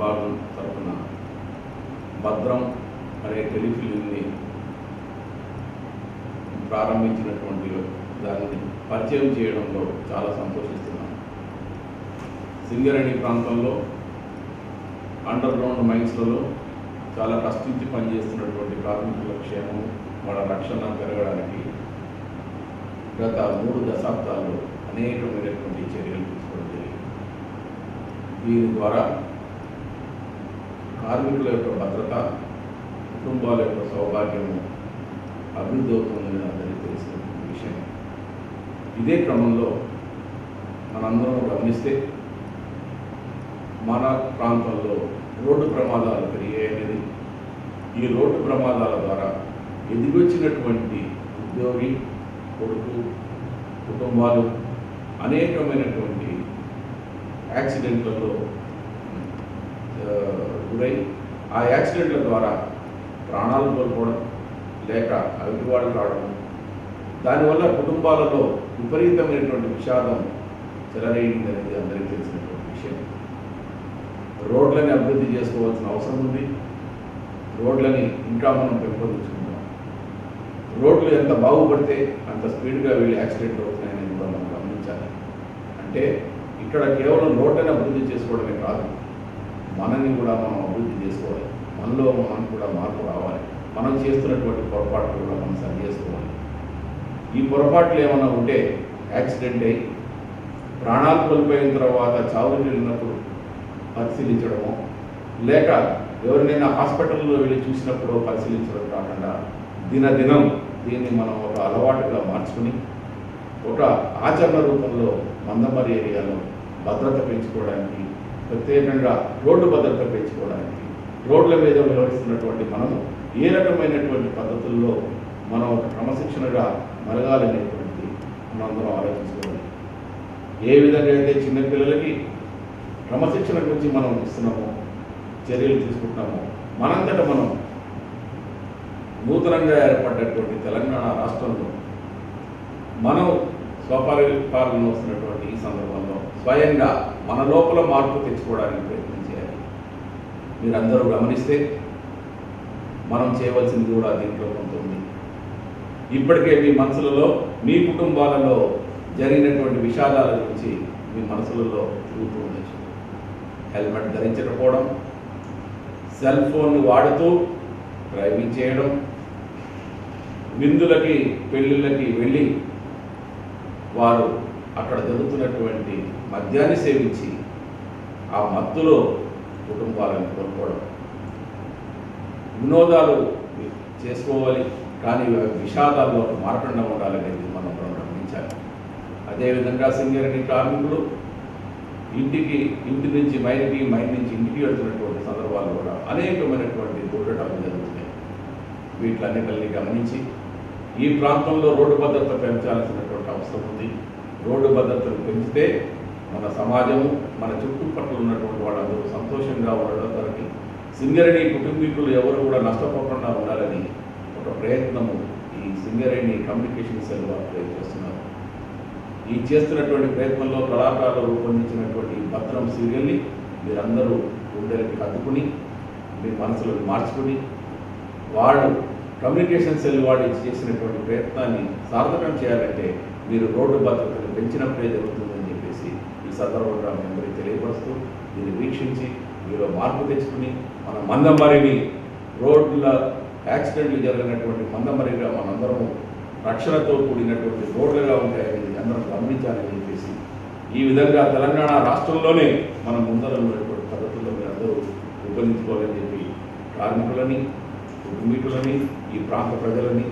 విభాగం తరఫున భద్రం అనే టెలిఫిలింని ప్రారంభించినటువంటి దానిని పరిచయం చేయడంలో చాలా సంతోషిస్తున్నాను. సింగరేణి ప్రాంతంలో అండర్ గ్రౌండ్ మైన్స్లలో చాలా కష్టించి పనిచేస్తున్నటువంటి కార్మికుల క్షేమం, వాళ్ళ రక్షణ పెరగడానికి గత 3 దశాబ్దాల్లో అనేకమైనటువంటి చర్యలు తీసుకోవడం జరిగింది. దీని ద్వారా కార్మికుల యొక్క భద్రత, కుటుంబాల యొక్క సౌభాగ్యము అభివృద్ధి అవుతుందని అందరికీ తెలిసిన విషయం. ఇదే క్రమంలో మనందరం గమనిస్తే మన ప్రాంతంలో రోడ్డు ప్రమాదాలు పెరిగాయనేది, ఈ రోడ్డు ప్రమాదాల ద్వారా ఎదిగొచ్చినటువంటి ఉద్యోగి, కొడుకు, కుటుంబాలు అనేకమైనటువంటి యాక్సిడెంట్లలో గురై ఆ యాక్సిడెంట్ల ద్వారా ప్రాణాలు కోల్పోవడం లేక అవిటివాడు కావడం, దానివల్ల కుటుంబాలలో విపరీతమైనటువంటి విషాదం చెలరేగిందనేది అందరికీ తెలిసినటువంటి విషయం. రోడ్లని అభివృద్ధి చేసుకోవాల్సిన అవసరం ఉంది. రోడ్లని ఇంకా మనం పెంపొందించుకుంటాం. రోడ్లు ఎంత బాగుపడితే అంత స్పీడ్గా వెళ్ళి యాక్సిడెంట్ అవుతున్నాయనేది కూడా మనం గమనించాలి. అంటే ఇక్కడ కేవలం రోడ్లని అభివృద్ధి చేసుకోవడమే కాదు, మనని కూడా మనం అభివృద్ధి చేసుకోవాలి. మనలో మనం కూడా మార్పు రావాలి. మనం చేస్తున్నటువంటి పొరపాట్లు కూడా మనం సరి చేసుకోవాలి. ఈ పొరపాట్లు ఏమైనా ఉంటే యాక్సిడెంట్ అయ్యి ప్రాణాలు కోల్పోయిన తర్వాత చావుకి వెళ్ళినప్పుడు పరిశీలించడమో, లేక ఎవరినైనా హాస్పిటల్లో వెళ్ళి చూసినప్పుడు పరిశీలించడం కాకుండా దినదినం దీన్ని మనం ఒక అలవాటుగా మార్చుకుని ఒక ఆచరణ రూపంలో మందమరి ఏరియాలో భద్రత పెంచుకోవడానికి, ప్రత్యేకంగా రోడ్డు భద్రత పెంచుకోవడానికి, రోడ్ల మీద వ్యవహరిస్తున్నటువంటి మనము ఏ రకమైనటువంటి పద్ధతుల్లో మనం ఒక క్రమశిక్షణగా మెలగాలనేటువంటి మనం అందరం ఆలోచించుకోవాలి. ఏ విధంగా అయితే చిన్నపిల్లలకి క్రమశిక్షణ గురించి మనం ఇస్తున్నామో, చర్యలు తీసుకుంటున్నామో, మనంతటా మనం నూతనంగా ఏర్పడ్డటువంటి తెలంగాణ రాష్ట్రంలో మనం స్వపరిపాలన వస్తున్నటువంటి ఈ సందర్భంలో స్వయంగా మన లోపల మార్పు తెచ్చుకోవడానికి ప్రయత్నం చేయాలి. మీరందరూ గమనిస్తే మనం చేయవలసింది కూడా దీంట్లో కొంత ఉంది. ఇప్పటికే మీ మనసులలో, మీ కుటుంబాలలో జరిగినటువంటి విషాదాల గురించి మీ మనసులలో తిరుగుతూ ఉండొచ్చు. హెల్మెట్ ధరించకపోవడం, సెల్ ఫోన్ వాడుతూ డ్రైవింగ్ చేయడం, విందులకి పెళ్ళిళ్ళకి వెళ్ళి వారు అక్కడ జరుగుతున్నటువంటి మద్యాన్ని సేవించి ఆ మత్తులో కుటుంబాలను కోల్పోవడం, వినోదాలు చేసుకోవాలి కానీ విషాదాల్లో మారకుండా ఉండాలనేది మనం గమనించాలి. అదేవిధంగా సింగరేణి కార్మికులు ఇంటి నుంచి మైన్కి, మైన్ నుంచి ఇంటికి వెళ్తున్నటువంటి సందర్భాలు కూడా అనేకమైనటువంటి దుర్ఘటనలు జరుగుతున్నాయి. వీటిలన్నిటిని గమనించి ఈ ప్రాంతంలో రోడ్డు భద్రత పెంచాల్సినటువంటి అవసరం ఉంది. రోడ్డు భద్రతను పెంచితే మన సమాజము, మన చుట్టుపక్కల ఉన్నటువంటి వాళ్ళందరూ సంతోషంగా ఉండడానికి, సింగరేణి కుటుంబీకులు ఎవరు కూడా నష్టపోకుండా ఉండాలని ఒక ప్రయత్నము ఈ సింగరేణి కమ్యూనికేషన్ సెల్ వారు చేస్తున్నారు. ఈ చేస్తున్నటువంటి ప్రయత్నంలో కళాకారులు రూపొందించినటువంటి భద్రం సీరియల్ని మీరందరూ గుండెలకి హత్తుకుని మీ మనసులను మార్చుకుని వాళ్ళు కమ్యూనికేషన్ సెల్ వాడు చేసినటువంటి ప్రయత్నాన్ని సార్థకం చేయాలంటే మీరు రోడ్డు భద్రతను పెంచినప్పుడే జరుగుతుందని చెప్పేసి ఈ సందర్భంగా మీ అందరికీ తెలియపరుస్తూ దీన్ని వీక్షించి మీరు మార్పు తెచ్చుకుని మన మందమరిని, రోడ్ల యాక్సిడెంట్లు జరిగినటువంటి మందమరిగా మనందరము రక్షణతో కూడినటువంటి రోడ్లుగా ఉంటాయని అందరం గమనించాలని చెప్పేసి ఈ విధంగా తెలంగాణ రాష్ట్రంలోనే మనం ముందరన్నటువంటి పద్ధతుల్లో మీరు అందరూ రూపొందించుకోవాలని చెప్పి కార్మికులని, కుటుంబీకులని, ఈ ప్రాంత ప్రజలని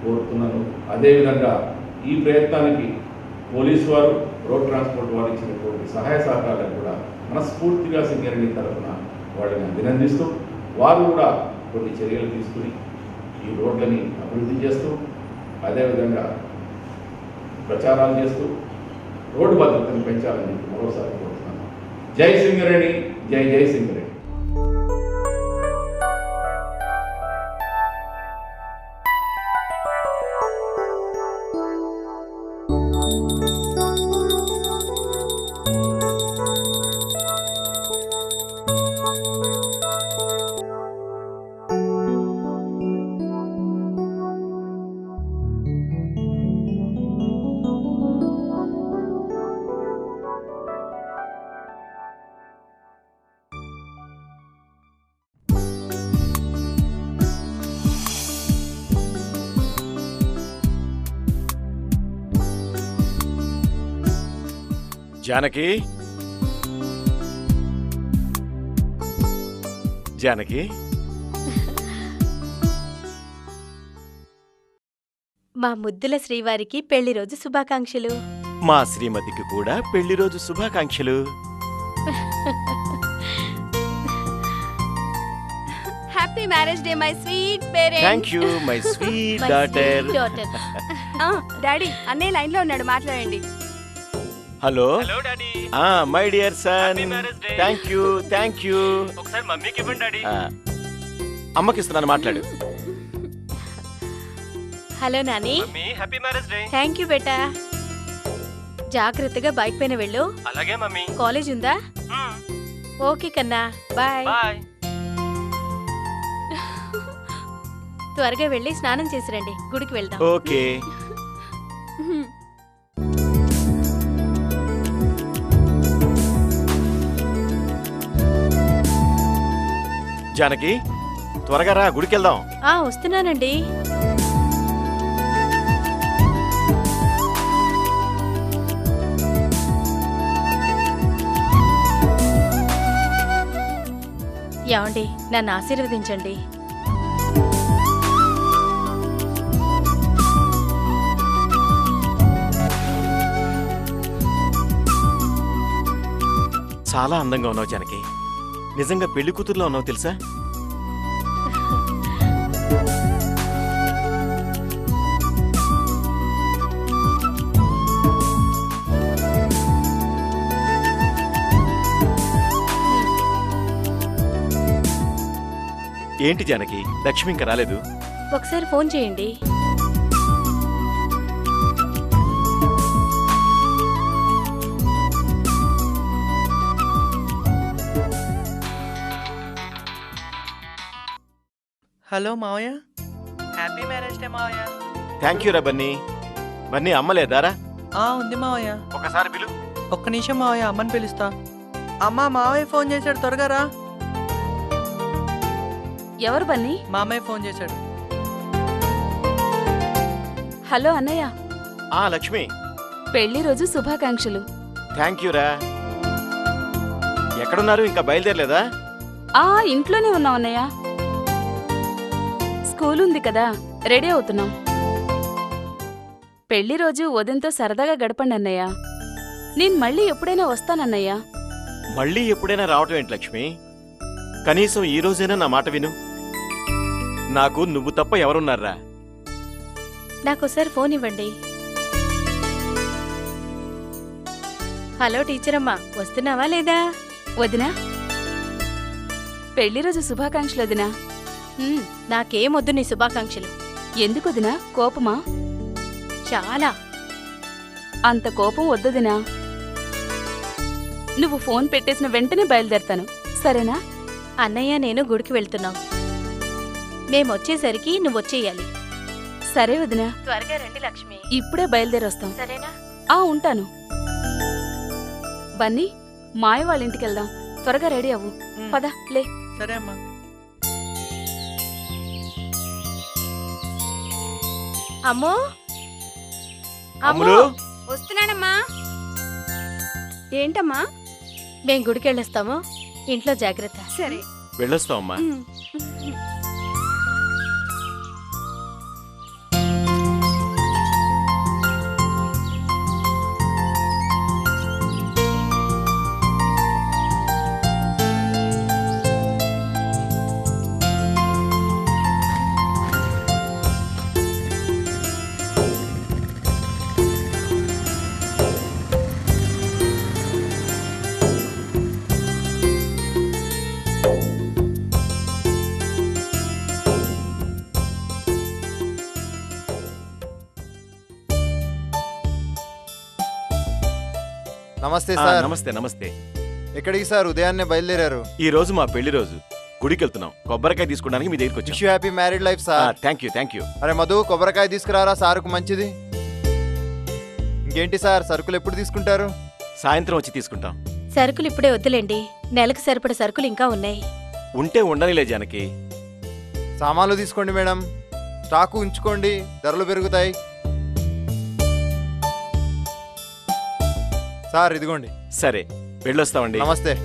కోరుతున్నాను. అదేవిధంగా ఈ ప్రయత్నానికి పోలీసు వారు, రోడ్ ట్రాన్స్పోర్ట్ వారు ఇచ్చినటువంటి సహాయ సహకారాలను కూడా మనస్ఫూర్తిగా సింగరేణి తరఫున వాళ్ళని అభినందిస్తూ వారు కూడా కొన్ని చర్యలు తీసుకుని ఈ రోడ్లని అభివృద్ధి చేస్తూ అదేవిధంగా ప్రచారాలు చేస్తూ రోడ్డు భద్రతను పెంచాలని మరోసారి కోరుతున్నాను. జై సింగరేణి, జై జై సింగరేణి. జానకి, జానకి, మా ముద్దుల శ్రీవారికి పెళ్లి రోజు శుభాకాంక్షలు. మా శ్రీమతికి కూడా పెళ్లి రోజు శుభాకాంక్షలు. Happy marriage day my sweet parents. Thank you my sweet daughter. Daddy అన్నయ్య లైన్ లో ఉన్నాడు, మాట్లాడండి. Hello hello daddy. My dear son. Happy marriage day. Thank you. ఒకసారి మమ్మీకి ఇవ్వండి డాడీ. అమ్మకి ఇస్తున్నాను, మాట్లాడు. Hello Nani. Mummy happy marriage day. Thank you బేటా. జాగ్రత్తగా బైక్ పైన వెళ్ళు. అలాగే మమ్మీ. కాలేజ్ ఉందా? ఓకే కన్నా, బాయ్. బాయ్. త్వరగా వెళ్ళి స్నానం చేసి రండి, గుడికి వెళ్దాం. ఓకే. జానకి, త్వరగా రా, గుడికి వెళ్దాం. వస్తున్నానండి. ఏమండి, నన్ను ఆశీర్వదించండి. చాలా అందంగా ఉన్నావు జానకి. నిజంగా పెళ్లి కూతురులో ఉన్నావు తెలుసా? ఏంటి జానకి, లక్ష్మి ఇంకా రాలేదు? ఒకసారి ఫోన్ చేయండి. హలో మావయ్య. హ్యాపీ మ్యారేజ్ డే మావయ్య. థ్యాంక్ యూ రా బన్నీ. బన్నీ అమ్మలేదారా? ఉంది మావయ్య. ఒకసారి పిలు. ఒక్క నిమిషం మావయ్య, అమ్మని పిలుస్తా. అమ్మా, మావయ్య ఫోన్ చేశాడు, త్వరగా రా. ఎవరు బన్నీ? మామయ్య ఫోన్ చేశాడు. హలో అన్నయ్య, లక్ష్మి, పెళ్లి రోజు శుభాకాంక్షలు. థ్యాంక్ యూ రా. ఎక్కడున్నారు, ఇంకా బయలుదేరలేదా? ఇంట్లోనే ఉన్నాం అన్నయ్య. స్కూల్ ఉంది కదా, రెడీ అవుతున్నాం. పెళ్లి రోజు ఉదయంతో సరదాగా గడపండి అన్నయ్య. నేను మళ్ళీ ఎప్పుడైనా వస్తానన్నయ్య. మళ్ళీ ఎప్పుడైనా రావటం ఏంటి లక్ష్మి? కనీసం ఈ రోజైనా నా మాట విను. నాకు నువ్వు తప్ప ఎవరున్నారా? నాకోసారి ఫోన్ ఇవ్వండి. హలో టీచర్ అమ్మా, వస్తున్నావా లేదా? వదినా, పెళ్లి రోజు శుభాకాంక్షలు వదినా. నాకేమొద్దు నీ శుభాకాంక్షలు. ఎందుకు వదినా, కోపమా? చాలా. అంత కోపం వద్దదినా. నువ్వు ఫోన్ పెట్టేసిన వెంటనే బయలుదేరతాను, సరేనా? అన్నయ్య నేను గుడికి వెళ్తున్నాం. మేమొచ్చేసరికి నువ్వొచ్చేయాలి. సరే వదినా. త్వరగా రండి లక్ష్మి. ఇప్పుడే బయలుదేరొస్తాం, సరేనా? ఉంటాను. బన్నీ, మాయ వాళ్ళ ఇంటికి వెళ్దాం. త్వరగా రెడీ అవ్వు. పద, లే. సరే అమ్మా. అమ్మో, అమ్ములు, వస్తున్నానమ్మా. ఏంటమ్మా? మేం గుడికి వెళ్ళొస్తాము, ఇంట్లో జాగ్రత్త. సరే, వెళ్ళొస్తావమ్మా. నమస్తే సార్. నమస్తే. నమస్తే. ఎక్కడికి సార్ ఉదయాన్నే బయలుదేరారు? ఈ రోజు మా పెళ్లి రోజు, గుడికి వెళ్తున్నాం. కొబ్బరికాయ తీసుకోవడానికి మీ దగ్గరికి విష్ వచ్చాం. You happy married life sir. Thank you. అరే మధు, కొబ్బరికాయ తీసుకురారా, సారుకు మంచిది. ఇంకేంటి సార్, సరుకులు ఎప్పుడు తీసుకుంటారు? సాయంత్రం వచ్చి తీసుకుంటాం. సరుకులు ఇప్పుడే వద్దులేండి, నెలకు సరిపడ సరుకులు ఇంకా ఉన్నాయి. ఉంటే ఉండనిలే జానకి. సామాన్లు తీసుకోండి మేడం, స్టాకు ఉంచుకోండి, ధరలు పెరుగుతాయి. సార్ ఇదిగోండి. సరే వెళ్ళొస్తామండి. నమస్తే.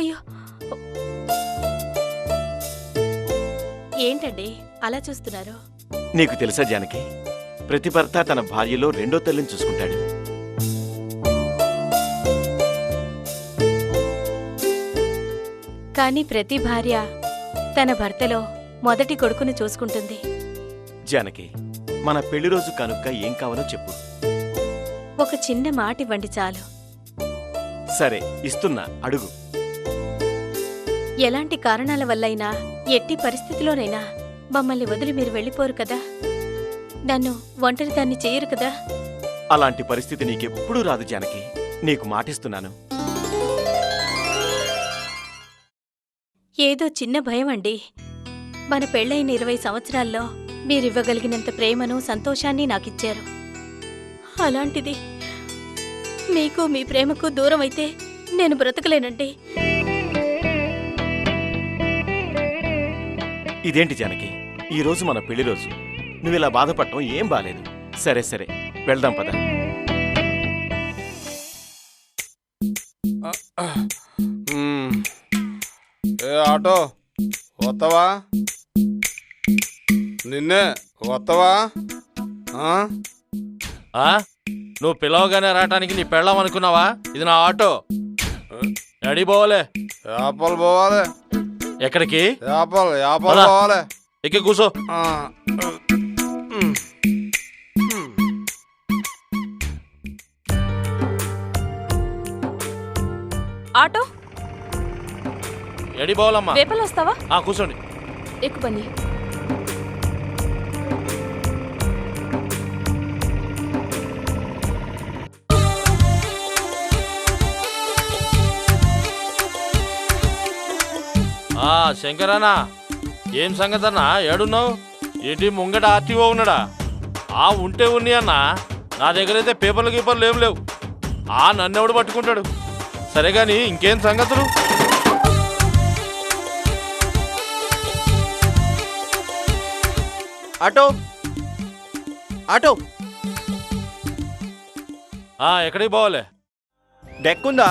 అయ్యో, ఏంటండి అలా చూస్తున్నారు? నీకు తెలుసా జానకి, ప్రతి భర్త తన భార్యలో రెండో తల్లిని చూసుకుంటాడు. కానీ ప్రతి భార్య తన భర్తలో మొదటి కొడుకును చూసుకుంటుంది. జానకి, మన పెళ్లి రోజు కనుక ఏం కావాలో చెప్పు. ఒక చిన్న మాట ఇవ్వండి చాలు. సరే ఇస్తున్నా, అడుగు. ఎలాంటి కారణాల వల్లైనా, ఎట్టి పరిస్థితిలోనైనా మమ్మల్ని వదిలి మీరు వెళ్ళిపోరు కదా? నన్ను ఒంటరిదాన్ని చేయరు కదా? అలాంటి పరిస్థితి నీకెప్పుడూ రాదు జానకి, నీకు మాటిస్తున్నాను. ఏదో చిన్న భయం అండి. మన పెళ్ళైన 20 సంవత్సరాల్లో మీరివ్వగలిగినంత ప్రేమను, సంతోషాన్ని నాకిచ్చారు. అలాంటిది మీకు, మీ ప్రేమకు దూరం అయితే నేను బ్రతకలేనండి. ఇదేంటి జానకి, ఈ రోజు మన పెళ్లి రోజు, నువ్విలా బాధపడటం ఏం బాలేదు. సరే సరే వెళ్దాం పద. ఏ ఆటో వస్తావా? నిన్నే వస్తావా? నువ్వు పిలవగానే రావటానికి నీ పెళ్ళాం అనుకున్నావా? ఇది నా ఆటో. ఎడి పోవాలే? యాపల్ పోవాలి. ఎక్కడికి? యాపల్ పద. పోవాలి. ఎక్కి కూసో. ఆటో ఎడి పోవాలమ్మా? రేపలు వస్తావా? కూర్చోండి. ఎక్కు బన్నీ. శంకరన్నా, ఏం సంగతి అన్నా? ఏడున్నావు? ఏంటి ముంగట ఆర్టీఓ ఉన్నాడా? ఉంటే ఉన్ని అన్నా, నా దగ్గర అయితే పేపర్లు గీపర్లు ఏం లేవు. నన్నెవడు పట్టుకుంటాడు? సరే గాని ఇంకేం సంగతులు? ఆటో ఆటో ఎక్కడికి పోవాలి? డెక్ ఉందా?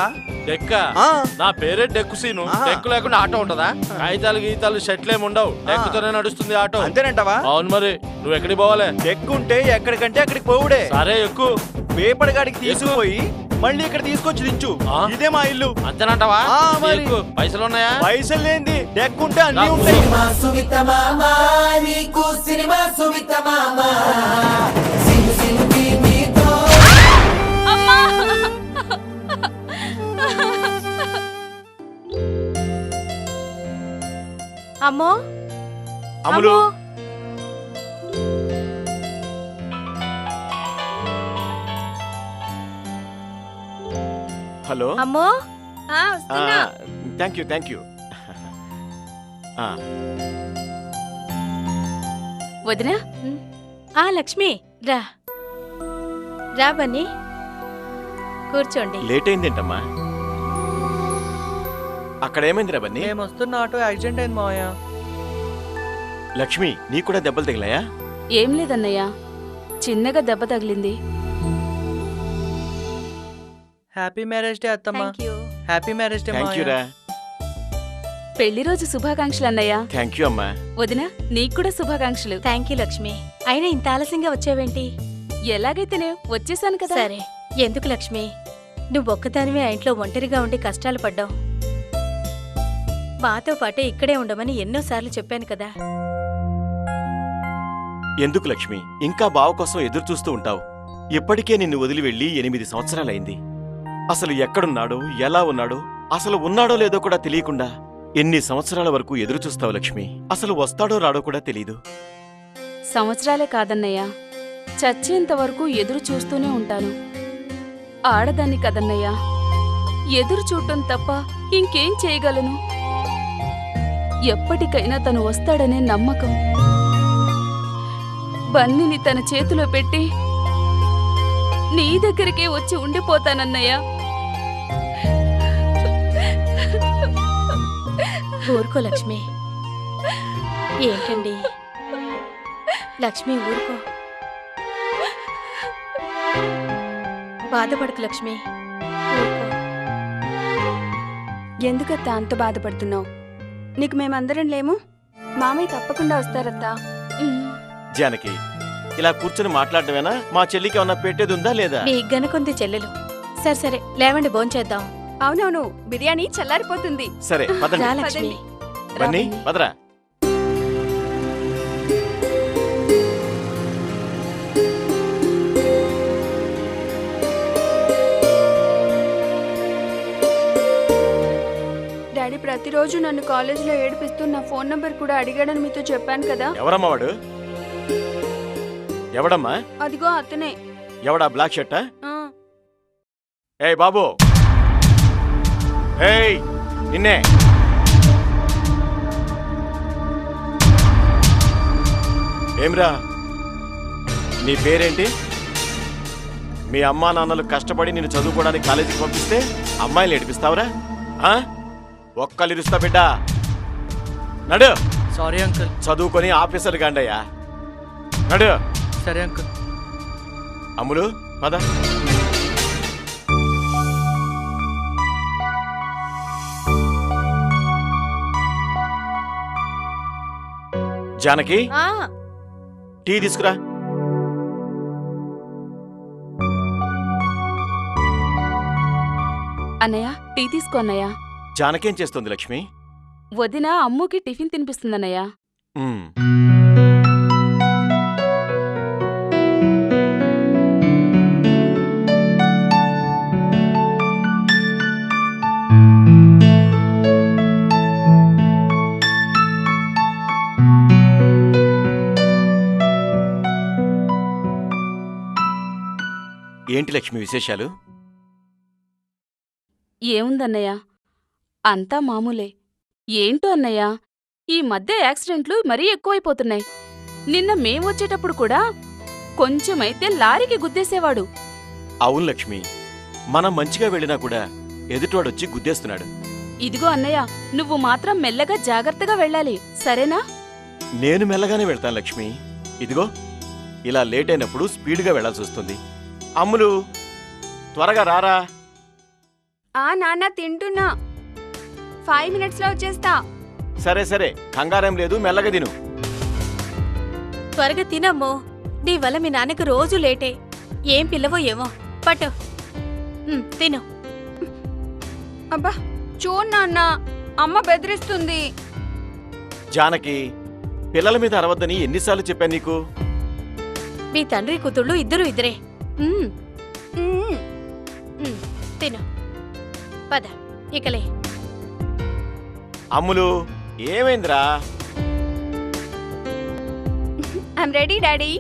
డెక్క? ఆ. నా పేరే డెక్కు సీను. డెక్కు లేకుండా ఆటో ఉంటదా? కాగితాలు గీతాలు షెట్లు ఏమి ఉండవు. డెక్కుతోనే నడుస్తుంది ఆటో. అంతేనంటావా? అవును మరి. నువ్వు ఎక్కడికి పోవాలి? డెక్ ఉంటే ఎక్కడికంటే అక్కడికి పోవుడే. సరే ఎక్కు. పేపర్ గాడికి తీసుకుపోయి మళ్ళీ ఇక్కడ తీసుకొచ్చి దించు. ఇదే మా ఇల్లు. అంతేనంటావా? మరి. ఎక్కు. పైసలు ఉన్నాయా? పైసలు లేనిది డెక్ ఉంటే అన్ని ఉంటాయి. అమ్మో, అమ్ములు, హలో. అమ్మో. Thank you. ఆ, వదినా ఆ లక్ష్మి రా రా బన్నీ కూర్చోండి. లేట్ అయిందేంటమ్మా? అక్కడ ఏమైందిరా బన్నీ? మేము వస్తున్న ఆటో యాక్సిడెంట్ అయింది మావయ్య. లక్ష్మి నీకు కూడా దెబ్బలు తగిలాయా? ఏం లేదన్నయ్య, చిన్నగా దెబ్బ తగిలింది. హ్యాపీ మ్యారేజ్ డే అత్తమ్మా. Thank you. Happy marriage day thank you మావయ్య. రా. పెళ్లి రోజు శుభాకాంక్షలు అన్నయ్య. థ్యాంక్ యూ అమ్మా. వదినా నీకు కూడా శుభాకాంక్షలు. Thank you Lakshmi. అయినా ఇంత ఆలస్యంగా వచ్చావేంటి? ఎలాగైతేనే వచ్చేసాను కదా. సరే ఎందుకు లక్ష్మి, నువ్వు ఒక్కదానివే ఆ ఇంట్లో ఒంటరిగా ఉండి కష్టాలు పడ్డావు. మాతో పాటే ఇక్కడే ఉండమని ఎన్నోసార్లు చెప్పాను కదా. ఎందుకు లక్ష్మి ఇంకా బావ కోసం ఎదురు చూస్తూ ఉంటావు? ఇప్పటికే నిన్ను వదిలి వెళ్ళి 8 సంవత్సరాలైంది. అసలు ఎక్కడున్నాడో ఎలా ఉన్నాడో అసలు ఉన్నాడో లేదో కూడా తెలియకుండా ఎన్ని సంవత్సరాల వరకు ఎదురు చూస్తావు లక్ష్మి? అసలు వస్తాడో రాడో కూడా తెలీదు. సంవత్సరాలే కాదన్నయ్య, చచ్చేంత వరకు ఎదురు చూస్తూనే ఉంటాను. ఆడదాన్ని కదన్నయ్య, ఎదురు చూడటం తప్ప ఇంకేం చేయగలను? ఎప్పటికైనా తను వస్తాడనే నమ్మకం. బన్నీని తన చేతిలో పెట్టి నీ దగ్గరికే వచ్చి ఉండిపోతానన్నయ్య. ఊరుకో లక్ష్మి. ఏంటండి లక్ష్మి, ఊరుకో. బాధపడకు లక్ష్మి, ఊరుకో. ఎందుకత్తా అంత బాధపడుతున్నావు? నీకు మేమందరం లేము? మామయ్య తప్పకుండా వస్తారత్తా. జానకి ఇలా కూర్చొని మాట్లాడటమేనా? మా చెల్లికి ఏమన్నా పెట్టేది ఉందా లేదా? మీ గనుకుంది చెల్లెలు. సరే సరే లేవండి, భోంచేద్దాం. అవునవును, బిర్యానీ చల్లారిపోతుంది. సరే పదండి. రా లక్ష్మి. బన్నీ పదరా. డాడీ ప్రతిరోజు నన్ను కాలేజీలో ఏడిపిస్తూ నా ఫోన్ నంబర్ కూడా అడిగాడని మీతో చెప్పాను కదా. ఎవరమ్మా వాడు? ఎవడమ్మా? అదిగో అతనే. ఎవడా బ్లాక్ షర్టా? ఆ, ఏయ్ బాబు, ఏయ్ నిన్నే. ఏమ్రా నీ పేరేంటి? మీ అమ్మా నాన్నలు కష్టపడి నిన్ను చదువుకోవడానికి కాలేజీకి పంపిస్తే అమ్మాయిలు ఏడిపిస్తావురా? ఒక్కలిరుస్తా బిడ్డ. నడు. Sorry uncle. చదువుకొని ఆఫీసర్ గాండయ్యా. నడు. సరే అంకుల్. అమ్ములు పద. జానకి ఆ, టీ తీసుకురా. అన్నయ్య టీ తీసుకో అన్నయ్య. జానకి ఏం చేస్తుంది లక్ష్మి? వదిన అమ్ముకి టిఫిన్ తినిపిస్తుందన్నయ్య. ఉమ్. ఏంటి లక్ష్మి విశేషాలు? ఏముందన్నయ్య, అంతా మామూలే. ఏంటో అన్నయ్య, ఈ మధ్య యాక్సిడెంట్లు మరీ ఎక్కువైపోతున్నాయి. నిన్న మేమొచ్చేటప్పుడు కూడా కొంచెమైతే లారీకి గుద్దేసేవాడు. అవును లక్ష్మి, మనం మంచిగా వెళ్ళినా కూడా ఎదుటివాడొచ్చి గుద్దేస్తున్నాడు. ఇదిగో అన్నయ్య, నువ్వు మాత్రం మెల్లగా జాగ్రత్తగా వెళ్ళాలి, సరేనా? నేను మెల్లగానే వెళ్తాను లక్ష్మి. ఇదిగో ఇలా లేట్ అయినప్పుడు స్పీడ్గా వెళ్లాల్సి వస్తుంది. అమ్ములు త్వరగా రారా. ఆ నాన్న తింటున్నా. 5 minutesలో వచ్చేస్తా. సరే సరే, కంగారేం లేదు, మెల్లగా తిను. త్వరగా తినమ్మో. నీ వల్ల మీ నాన్నకు రోజు లేటే. ఏం పిల్లవో ఏమో. పట్టు. తిను. అబ్బా చూడు నాన్న, అమ్మ బెదిరిస్తుంది. జానకి, పిల్లల మీద అరవద్దని ఎన్నిసార్లు చెప్పాను నీకు? మీ తండ్రి కూతుళ్ళు ఇద్దరు ఇద్దరే. ఉమ్. తిను. పద ఇకలే. అమ్ములు ఏమైందిరా? I'm ready daddy.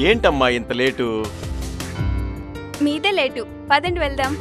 ఏంటమ్మా ఇంత లేటు? మీదే లేటు, పదండి వెళ్దాం.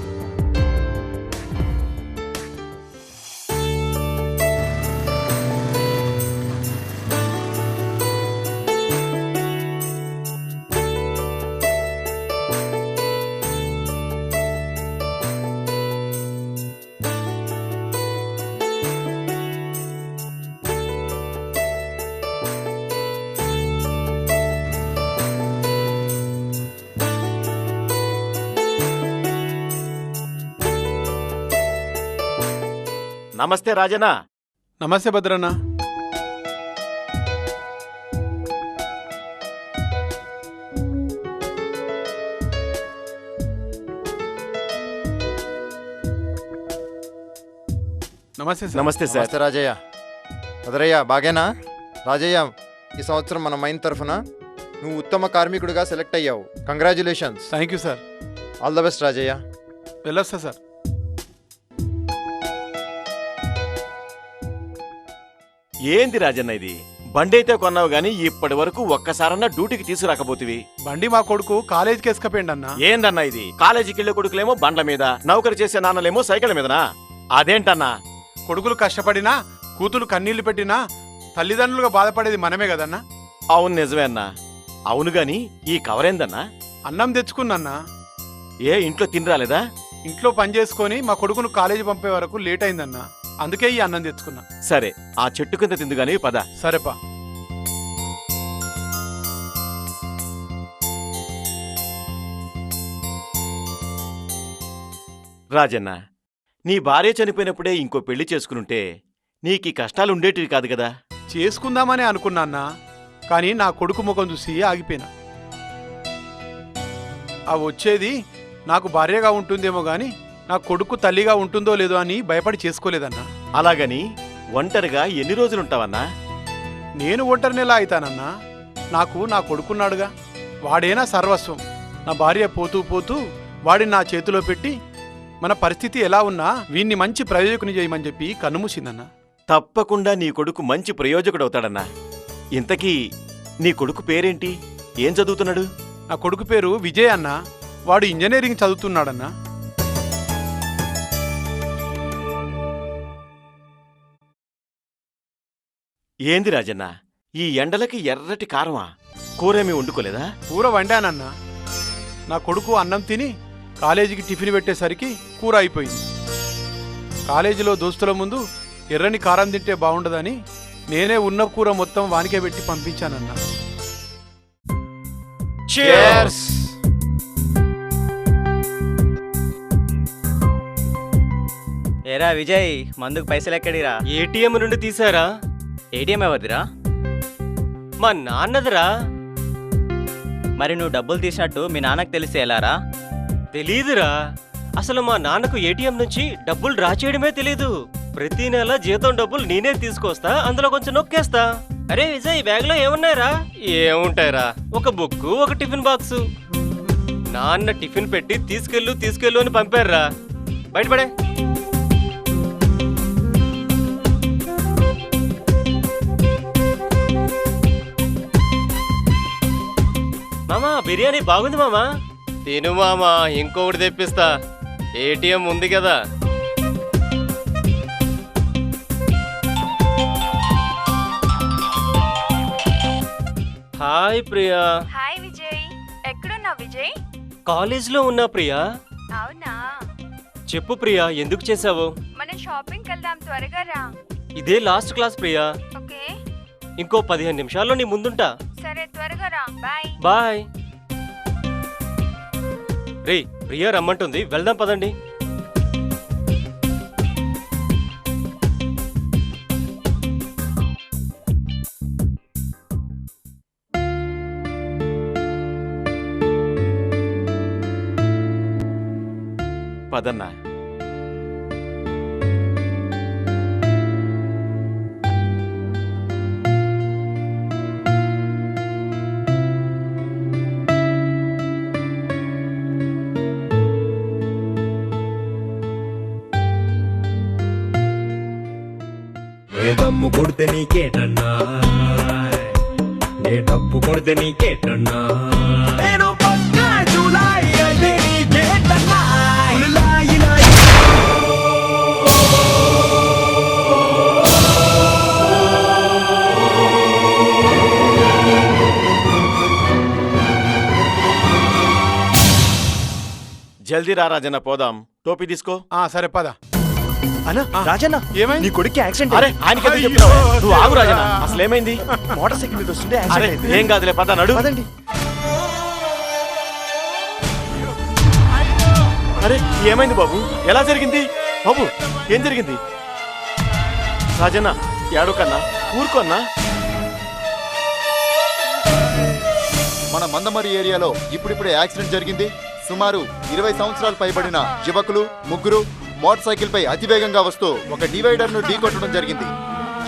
నమస్తే రాజనా. నమస్తే భద్రన్న. నమస్తే సార్. నమస్తే సార్. నమస్తే రాజయ్య. భద్రయ్య బాగేనా? రాజయ్య, ఈ సంవత్సరం మన మైన్ తరఫున నువ్వు ఉత్తమ కార్మికుడిగా సెలెక్ట్ అయ్యావు. Congratulations. Thank you sir. All the best Rajaiah. వెళ్ళొస్తా సార్. ఏంది రాజన్న ఇది? బండి అయితే కొన్నావు గాని ఇప్పటి వరకు ఒక్కసారన్నా డ్యూటీకి తీసుకురాకపోతివి. బండి మా కొడుకు కాలేజీకి ఎసుకపోయిండి అన్న. ఏందన్నా ఇది? కాలేజీకి వెళ్ళే కొడుకులేమో బండ్ల మీద, నౌకరి చేసే నాన్నలేమో సైకిల్ మీదనా? అదేంటన్నా? కొడుకులు కష్టపడినా, కూతులు కన్నీళ్లు పెట్టినా తల్లిదండ్రులుగా బాధపడేది మనమే కదన్నా. అవును, నిజమే అన్నా. అవును గాని ఈ కవరేందన్నా? అన్నం తెచ్చుకున్నా. ఏ ఇంట్లో తినరాలేదా? ఇంట్లో పని చేసుకొని మా కొడుకును కాలేజీ పంపే వరకు లేట్ అయిందన్నా. అందుకే ఈ అన్నం తెచ్చుకున్నా. సరే, ఆ చెట్టు కింద తిందుగాని పద. సరేపా. రాజన్న, నీ భార్య చనిపోయినప్పుడే ఇంకో పెళ్లి చేసుకునుంటే నీకీ కష్టాలుండేటివి కాదు కదా. చేసుకుందామని అనుకున్నా, కానీ నా కొడుకు ముఖం చూసి ఆగిపోయినా. ఆ వచ్చేది నాకు భార్యగా ఉంటుందేమో గాని నా కొడుకు తల్లిగా ఉంటుందో లేదో అని భయపడి చేసుకోలేదన్నా. అలాగని ఒంటరిగా ఎన్ని రోజులుంటావన్నా? నేను ఒంటరినెలా అవుతానన్నా? నాకు నా కొడుకున్నాడుగా, వాడేనా సర్వస్వం. నా భార్య పోతూ పోతూ వాడిని నా చేతిలో పెట్టి మన పరిస్థితి ఎలా ఉన్నా వీణ్ణి మంచి ప్రయోజకుని చేయమని చెప్పి కన్నుమూసిందన్నా. తప్పకుండా నీ కొడుకు మంచి ప్రయోజకుడవుతాడన్నా. ఇంతకీ నీ కొడుకు పేరేంటి? ఏం చదువుతున్నాడు? నా కొడుకు పేరు విజయ్ అన్నా. వాడు ఇంజనీరింగ్ చదువుతున్నాడన్నా. ఏంది రాజన్న, ఈ ఎండలకి ఎర్రటి కారమా? కూరేమీ వండుకోలేదా? కూర వండానన్నా. నా కొడుకు అన్నం తిని కాలేజీకి టిఫిన్ పెట్టేసరికి కూర అయిపోయింది. కాలేజీలో దోస్తుల ముందు ఎర్రని కారం తింటే బాగుండదని నేనే ఉన్న కూర మొత్తం వానికే పెట్టి పంపించానన్నా. Cheers! ఏరా విజయ్, మందుకు పైసలు ఎక్కడిరా? ఏటీఎం నుండి తీసారా? ఏటీఎం ఎవరిదిరా? మా నాన్నదిరా. మరి నువ్వు డబ్బులు తీసినట్టు మీ నాన్నకు తెలిసి ఎలారా? తెలీదురా. అసలు మా నాన్నకు ఏటీఎం నుంచి డబ్బులు డ్రా చేయడమే తెలీదు. ప్రతి నెల జీతం డబ్బులు నేనే తీసుకొస్తా, అందులో కొంచెం నొక్కేస్తా. అరే విజయ్, బ్యాగ్ లో ఏమున్నాయిరా? ఏముంటాయిరా, ఒక బుక్, ఒక టిఫిన్ బాక్సు. నాన్న టిఫిన్ పెట్టి తీసుకెళ్ళు అని పంపారురా. బయటపడే. మామా, బిర్యానీ బాగుంది మామా. తిను మామా, ఇంకొకటి తెప్పిస్తా. ఏటీఎం ఉంది కదా. హాయ్ ప్రియా. హాయ్ విజయ్. ఎక్కడున్నావు విజయ్? కాలేజ్లో ఉన్నా ప్రియా. అవునా? చెప్పు ప్రియా, ఎందుకు చేసావు? మనం షాపింగ్కి వెళ్దాం, త్వరగా రా. ఇదే లాస్ట్ క్లాస్ ప్రియా. ఓకే, ఇంకో 15 నిమిషాల్లో నీ ముందుంటా. సరే త్వరగా రా. బాయ్. బాయ్. రే, ప్రియా రమ్మంటుంది, వెళ్దాం పదండి. పదన్నా. దమ్ము కొడితే నీకేటన్నా, నే డప్పు కొడితే నీకేటన్నా, నేను పక్కా జూలై అంటే నీకేటన్నా. జల్దీ రా రాజన్న, పోదాం. టోపీ తీసుకో. సరే పద. రాజన్న, ఏమైంది? నీ కొడుకు యాక్సిడెంట్. అరే, ఆయనకి ఎందుకు చెప్తున్నావు? నువ్వు ఆగు రాజన్న. అసలు ఏమైంది? మోటార్ సైకిల్ మీద వస్తుంటే అరే, యాక్సిడెంట్ అయింది. ఏం కాదులే, పద నడు. పదండి. అరే, ఏమైంది బాబు? ఎలా జరిగింది బాబు? ఏం జరిగింది? రాజన్న ఏడోకన్నా ఊరుకోన్నా. మన మందమరి ఏరియాలో ఇప్పుడిప్పుడే యాక్సిడెంట్ జరిగింది. సుమారు 20 సంవత్సరాలు పైబడిన యువకులు ముగ్గురు మోటార్ సైకిల్ పై అతివేగంగా వస్తూ ఒక డివైడర్ ను ఢీకొట్టడం జరిగింది.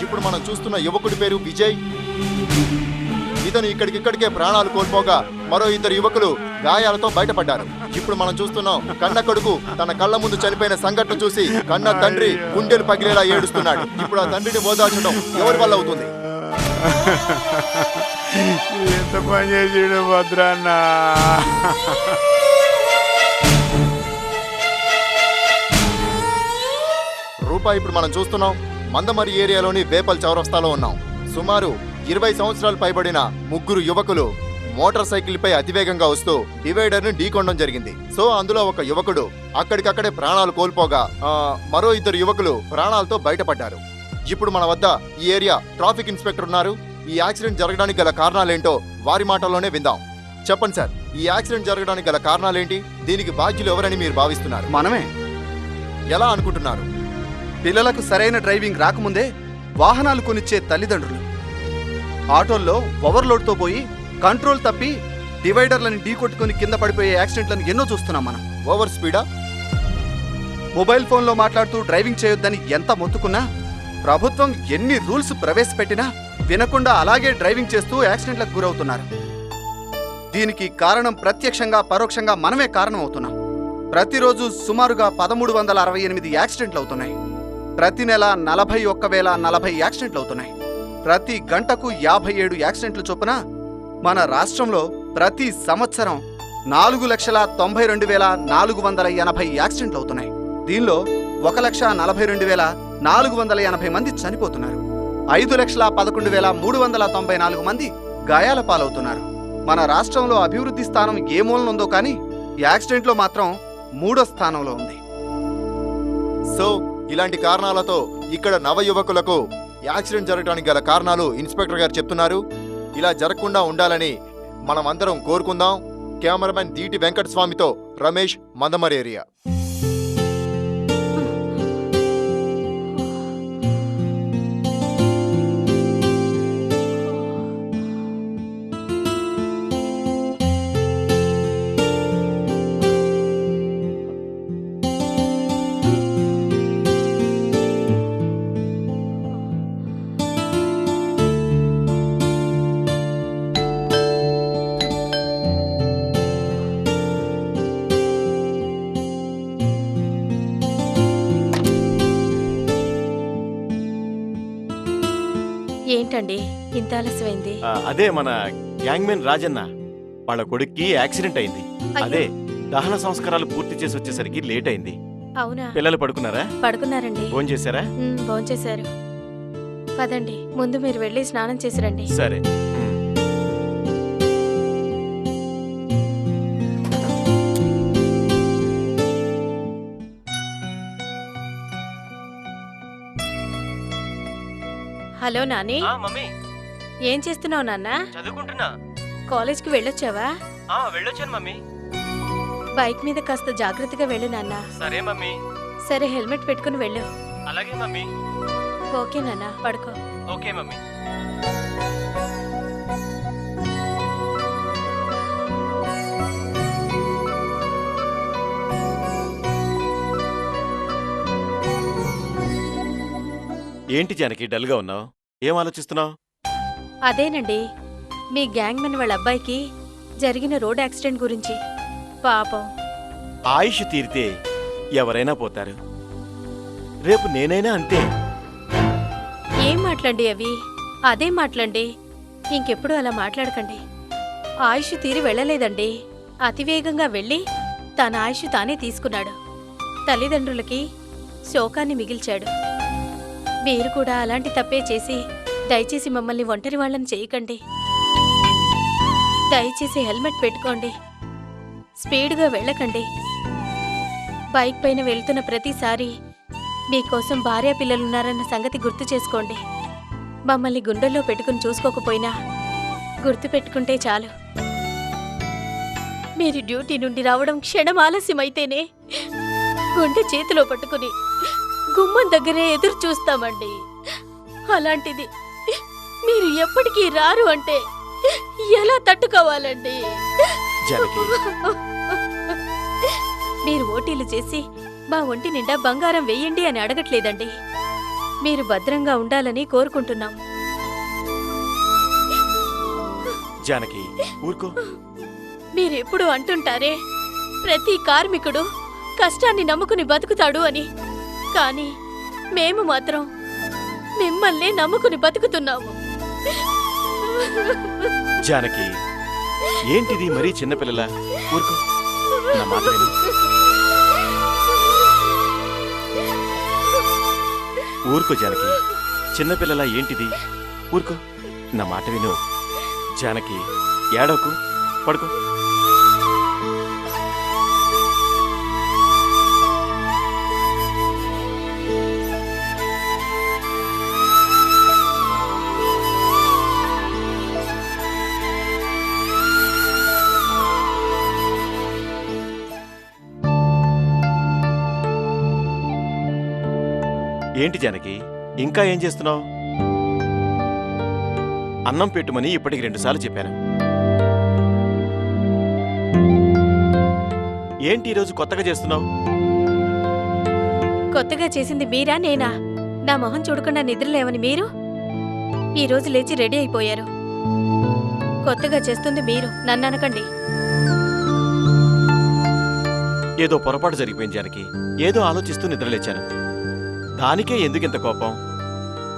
ఇప్పుడు మనం చూస్తున్న యువకుడి పేరు విజయ్. ఇతను ఇక్కడికిక్కడికే ప్రాణాలు కోల్పోగా మరో 2 యువకులు గాయాలతో బయటపడ్డారు. ఇప్పుడు మనం చూస్తున్నాం కన్న కొడుకు తన కళ్ళ ముందు చనిపోయిన సంఘటన చూసి కన్న తండ్రి గుండెలు పగిలేలా ఏడుస్తున్నాడు. ఇప్పుడు ఆ తండ్రిని ఓదార్చడం ఎవరి వల్ల అవుతుంది? ఎంత పని చేసాడు భద్రన్న. రూపాయి ఇప్పుడు మనం చూస్తున్నాం మందమరి ఏరియాలోని వేపల్ చౌరస్తాలో ఉన్నాం. సుమారు 20 సంవత్సరాలు పైబడిన ముగ్గురు యువకులు మోటార్ సైకిల్ పై అతివేగంగా వస్తూ డివైడర్ ను ఢీకొనడం జరిగింది. సో అందులో ఒక యువకుడు అక్కడికక్కడే ప్రాణాలు కోల్పోగా మరో 2 యువకులు ప్రాణాలతో బయటపడ్డారు. ఇప్పుడు మన వద్ద ఈ ఏరియా ట్రాఫిక్ ఇన్స్పెక్టర్ ఉన్నారు. ఈ యాక్సిడెంట్ జరగడానికి గల కారణాలేంటో వారి మాటల్లోనే విందాం. చెప్పండి సార్, ఈ యాక్సిడెంట్ జరగడానికి గల కారణాలేంటి? దీనికి బాధ్యులు ఎవరని మీరు భావిస్తున్నారు? మనమే. ఎలా అనుకుంటున్నారు? పిల్లలకు సరైన డ్రైవింగ్ రాకముందే వాహనాలు కొనిచ్చే తల్లిదండ్రులు ఆటోల్లో ఓవర్లోడ్తో పోయి కంట్రోల్ తప్పి డివైడర్లను ఢీకొట్టుకుని కింద పడిపోయే యాక్సిడెంట్లను ఎన్నో చూస్తున్నాం మనం. ఓవర్ స్పీడా? మొబైల్ ఫోన్లో మాట్లాడుతూ డ్రైవింగ్ చేయొద్దని ఎంత మొత్తుకున్నా, ప్రభుత్వం ఎన్ని రూల్స్ ప్రవేశపెట్టినా వినకుండా అలాగే డ్రైవింగ్ చేస్తూ యాక్సిడెంట్లకు గురవుతున్నారు. దీనికి కారణం ప్రత్యక్షంగా పరోక్షంగా మనమే కారణం అవుతున్నాం. ప్రతిరోజు సుమారుగా 1368 యాక్సిడెంట్లు అవుతున్నాయి. ప్రతి నెల 41,040 యాక్సిడెంట్లు అవుతున్నాయి. ప్రతి గంటకు 57 యాక్సిడెంట్లు చొప్పున మన రాష్ట్రంలో ప్రతి సంవత్సరం 4,92,480 యాక్సిడెంట్లు అవుతున్నాయి. దీనిలో 1,42,480 మంది చనిపోతున్నారు. 5,11,394 మంది గాయాల పాలవుతున్నారు. మన రాష్ట్రంలో అభివృద్ధి స్థానం ఏ మూలనుందో కానీ యాక్సిడెంట్లో మాత్రం 3వ స్థానంలో ఉంది. సో ఇలాంటి కారణాలతో ఇక్కడ నవ యువకులకు యాక్సిడెంట్ జరగడానికి గల కారణాలు ఇన్స్పెక్టర్ గారు చెప్తున్నారు. ఇలా జరగకుండా ఉండాలని మనం అందరం కోరుకుందాం. కెమెరామెన్ దీటి వెంకట స్వామితో రమేష్, మందమరి ఏరియా. ఏంటండి ఇంత ఆలస్యమైంది? అదే మన గ్యాంగ్మెన్ రాజన్న వాళ్ళ కొడుక్కి యాక్సిడెంట్ అయింది. అదే దహన సంస్కారాలు పూర్తి చేసి వచ్చేసరికి లేట్ అయింది. అవునా? పిల్లలు పడుకున్నారా? పడుకున్నారండి. భోంచేశారా? భోంచేశారు. పదండి, ముందు మీరు వెళ్ళి స్నానం చేసి రండి. సరే. హలో నాని. మమ్మీ, ఏం చేస్తున్నావు నాన్న? చదువుకుంటున్నా. కాలేజ్కి వెళ్ళొచ్చావా? వెళ్ళొచ్చాను మమ్మీ. బైక్ మీద కాస్త జాగ్రత్తగా వెళ్ళు నాన్న. సరే మమ్మీ. సరే, హెల్మెట్ పెట్టుకుని వెళ్ళు. అలాగే మమ్మీ. ఓకే నాన్న, పడుకో. Okay mummy. ఏంటి జానకి డల్గా ఉన్నావు? ఏం ఆలోచిస్తున్నావు? అదేనండి, మీ గ్యాంగ్మెన్ వాళ్ళ అబ్బాయికి జరిగిన రోడ్ యాక్సిడెంట్ గురించి. పాపం. ఆయుష్ తీరితే ఎవరైనా పోతారు. రేపు నేనైనా అంతే. ఏం మాట్లాడి అవి? అదే మాట్లాడి. ఇంకెప్పుడు అలా మాట్లాడకండి. ఆయుష్ తీరి వెళ్ళలేదండి. అతివేగంగా వెళ్ళి తన ఆయుష్ తానే తీసుకున్నాడు. తల్లిదండ్రులకి శోకాన్ని మిగిల్చాడు. మీరు కూడా అలాంటి తప్పే చేసి దయచేసి మమ్మల్ని ఒంటరి వాళ్ళని చేయకండి. దయచేసి హెల్మెట్ పెట్టుకోండి. స్పీడ్గా వెళ్ళకండి. బైక్ పైన వెళ్తున్న ప్రతిసారి మీకోసం భార్య పిల్లలున్నారన్న సంగతి గుర్తు చేసుకోండి. మమ్మల్ని గుండెల్లో పెట్టుకుని చూసుకోకపోయినా గుర్తు పెట్టుకుంటే చాలు. మీరు డ్యూటీ నుండి రావడం క్షణం ఆలస్యమైతేనే గుండె చేతిలో పట్టుకుని గుమ్మం దగ్గరే ఎదురు చూస్తామండి. అలాంటిది మీరు ఎప్పటికీ రారు అంటే ఎలా తట్టుకోవాలండి? జానకి మీరు ఓటీలు చేసి మా ఒంటి నిండా బంగారం వెయ్యండి అని అడగట్లేదండి. మీరు భద్రంగా ఉండాలని కోరుకుంటున్నాం. జానకి ఊరుకో. మీరెప్పుడు అంటుంటారే ప్రతి కార్మికుడు కష్టాన్ని నమ్ముకుని బతుకుతాడు అని. కానీ మేము మాత్రం మిమ్మల్నే నమ్ముకుని బతుకుతున్నాము. జానకి ఏంటిది మరీ చిన్నపిల్లల? ఊరుకో, నా మాట విను. ఊరుకో జానకి, చిన్నపిల్లల ఏంటిది? ఊరుకో, నా మాట విను. జానకి ఏడవకు, పడుకో. ఏంటి జానకి, ఇంకా ఏం చేస్తున్నావు? అన్నం పెట్టుమని ఇప్పటికి 2 సార్లు చెప్పాను. ఏంటి ఈరోజు కొత్తగా చేస్తున్నావు? కొత్తగా చేసింది మీరా నేనా? నా మొహం చూడకుండా నిద్రలేవని మీరు ఈరోజు లేచి రెడీ అయిపోయారు. కొత్తగా చేస్తుంది మీరు, నన్ను అనకండి. ఏదో పొరపాటు జరిగిపోయింది జానకి. ఏదో ఆలోచిస్తూ నిద్రలేచాను. దానికే ఎందుకింత కోపం?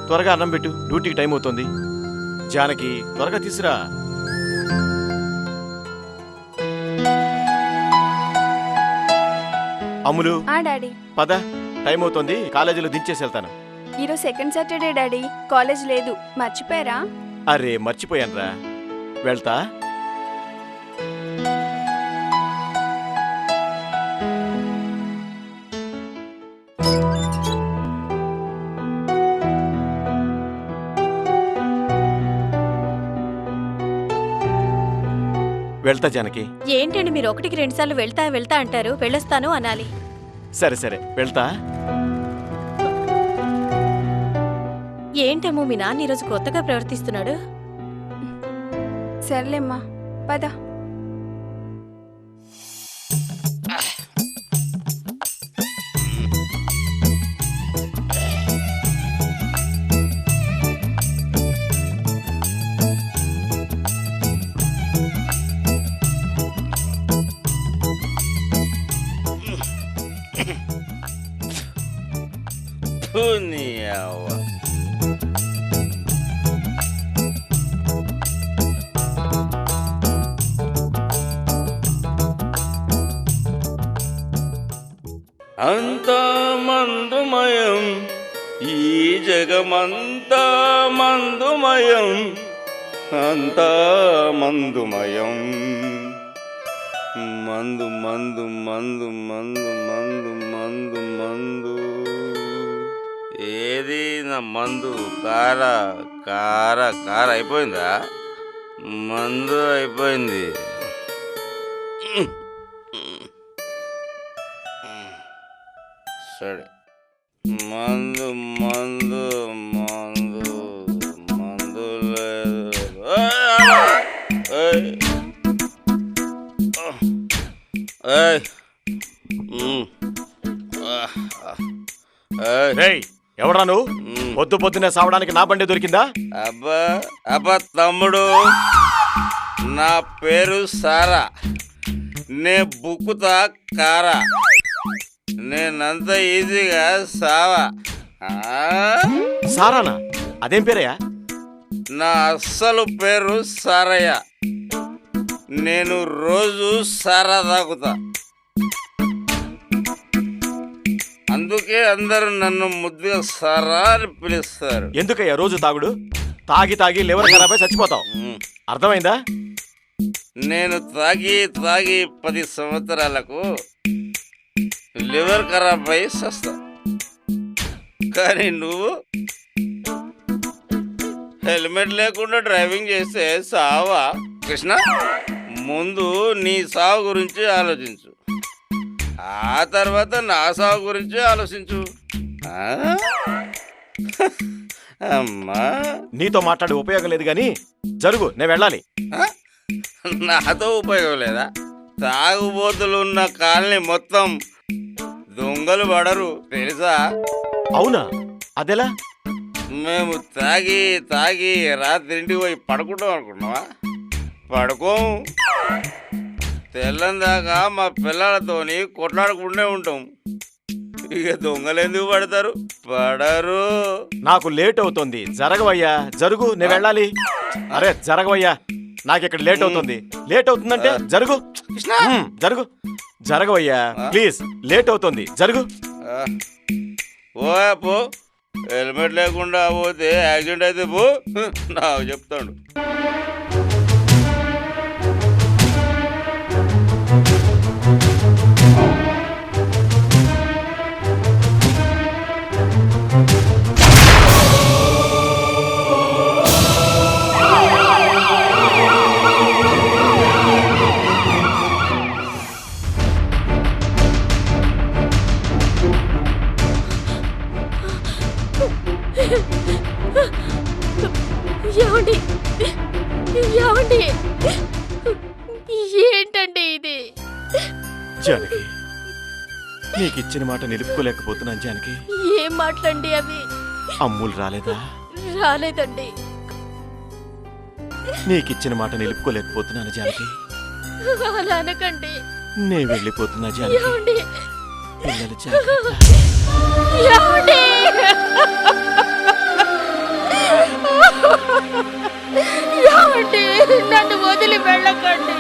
త్వరగా అన్నం పెట్టు, డ్యూటీకి టైం అవుతుంది. జానకి త్వరగా తీసురా. అమ్ములు డాడీ పద, టైం అవుతుంది. కాలేజీలో దించేసి వెళ్తాను. ఈరోజు సెకండ్ సాటర్డే డాడీ, కాలేజ్ లేదు, మర్చిపోయారా? అరే మర్చిపోయానురా, వెళ్తా. వెళ్తా జానకి. ఏంటండి మీరు 1కి 2 సార్లు వెళ్తా వెళ్తా అంటారు? వెళ్ళొస్తాను అనాలి. సరే సరే వెళ్తా. ఏంటమ్మో మీ నాన్న ఈరోజు కొత్తగా ప్రవర్తిస్తున్నాడు. సర్లేమ్మా, పద. అంతా మందుమయం, ఈ జగమంతా మందుమయం, అంతా మందుమయం. మందు మందు మందు మందు మందు మందు మందు. ఏది నా మందు? కార కార కార అయిపోయిందా? మందు అయిపోయింది. సరే, మందు మందు మందు మందు లేదు. ఎవడా నువ్వు? పొద్దు పొద్దునే సావడానికి నా బండి దొరికిందా? అబ్బా అబ్బా తమ్ముడు, నా పేరు సారా, నే బుక్కుతా కారా, నేనంత ఈజీగా సావా. సారానా? అదేం పేరయ్యా? నా అస్సలు పేరు సారయ్య. నేను రోజు సారా తాగుతా, అందుకే అందరూ నన్ను ముద్దుగా సారా అని పిలుస్తారు. ఎందుకయ్యా రోజు తాగుడు? తాగి తాగి లివర్ ఖరాబ్ అయి చచ్చిపోతావు. అర్థమైందా? నేను తాగి తాగి 10 సంవత్సరాలకు లివర్ ఖరాబ్ అయి సస్తా. కానీ నువ్వు హెల్మెట్ లేకుండా డ్రైవింగ్ చేస్తే సావా? కృష్ణ, ముందు నీ సావు గురించి ఆలోచించు, ఆ తర్వాత నా సావు గురించి ఆలోచించు. అమ్మా నీతో మాట్లాడే ఉపయోగం లేదు గాని జరుగు, నేను వెళ్ళాలి. నాతో ఉపయోగం లేదా? తాగుబోతులు ఉన్న కాలనీ మొత్తం దొంగలు పడరు తెలుసా? అవునా? అదెలా? మేము తాగి తాగి రాత్రి ఇంటికి పోయి పడుకుంటాం అనుకుంటున్నావా? పడుకోము. తెల్లం దాకా మా పిల్లలతోని కొట్లాడకుండా ఉంటాం. ఇక దొంగలు ఎందుకు పడతారు? పడరు. నాకు లేట్ అవుతుంది, జరగవయ్యా. జరుగు, నేను వెళ్ళాలి. అరే జరగవయ్యా, నాకు ఇక్కడ లేట్ అవుతుంది. లేట్ అవుతుందంటే జరుగు. జరుగు, జరగవయ్యా ప్లీజ్, లేట్ అవుతుంది, జరుగు. పో, హెల్మెట్ లేకుండా పోతే యాక్సిడెంట్ అయితే పో, నాకు చెప్తాడు. ఏమండి ఏమండి ఏంటండి ఇది? జానకి, నీకిచ్చిన మాట నిలుపుకోలేకపోతున్నాను జానకి. ఏం మాట్లాడండి అవి? అమ్ములు రాలేదా? రాలేదండి. నీకిచ్చిన మాట నిలుపుకోలేకపోతున్నాను జానకి. అలా అనకండి. నే వెళ్ళిపోతున్నా జానకి. ఏమండి? పిల్లలు జాగ్రత్త. ఏమండి? ఏమండి? నన్ను వదిలి వెళ్ళకండి.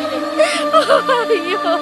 అయ్యో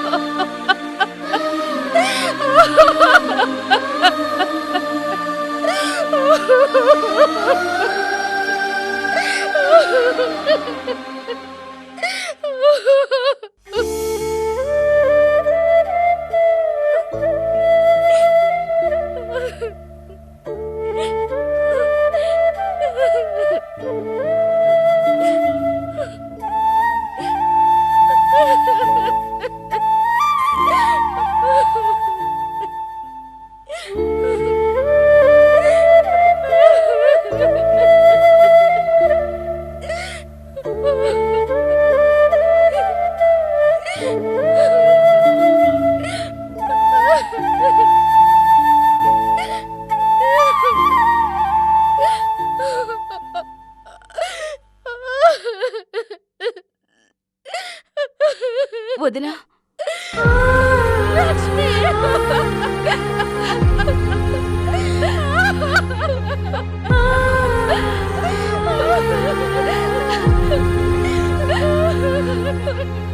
వదినా, లక్ష్మి,